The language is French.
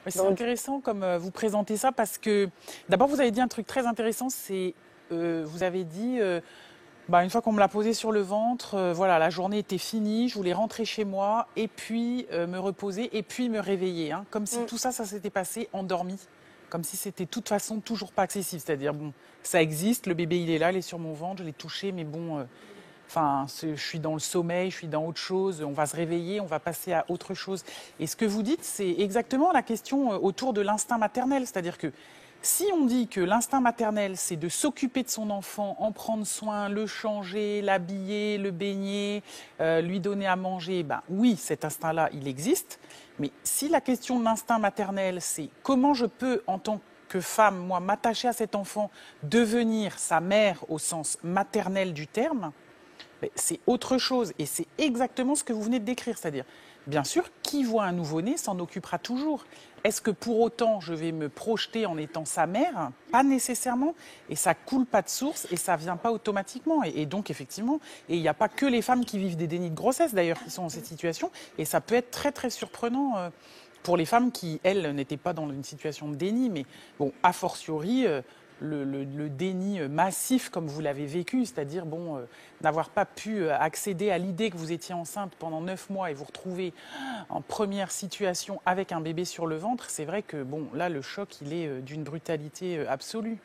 C'est intéressant comme vous présentez ça parce que d'abord vous avez dit un truc très intéressant, c'est vous avez dit une fois qu'on me l'a posé sur le ventre, voilà, la journée était finie, je voulais rentrer chez moi et puis me reposer et puis me réveiller, hein, comme si tout ça, ça s'était passé endormi, comme si c'était de toute façon toujours pas accessible, c'est-à-dire bon, ça existe, le bébé il est là, il est sur mon ventre, je l'ai touché, mais bon, je suis dans le sommeil, je suis dans autre chose, on va se réveiller, on va passer à autre chose. Et ce que vous dites, c'est exactement la question autour de l'instinct maternel, c'est-à-dire que si on dit que l'instinct maternel, c'est de s'occuper de son enfant, en prendre soin, le changer, l'habiller, le baigner, lui donner à manger, ben oui, cet instinct-là, il existe. Mais si la question de l'instinct maternel, c'est comment je peux, en tant que femme, moi, m'attacher à cet enfant, devenir sa mère au sens maternel du terme, c'est autre chose et c'est exactement ce que vous venez de décrire. C'est-à-dire, bien sûr, qui voit un nouveau-né s'en occupera toujours. Est-ce que pour autant je vais me projeter en étant sa mère? Pas nécessairement. Et ça coule pas de source et ça vient pas automatiquement. Et donc, effectivement, et il n'y a pas que les femmes qui vivent des dénis de grossesse d'ailleurs qui sont dans cette situation. Et ça peut être très très surprenant. Pour les femmes qui, elles, n'étaient pas dans une situation de déni, mais bon, a fortiori, le déni massif comme vous l'avez vécu, c'est-à-dire n'avoir pas pu accéder à l'idée que vous étiez enceinte pendant 9 mois et vous retrouver en première situation avec un bébé sur le ventre, c'est vrai que bon, là, le choc, il est d'une brutalité absolue.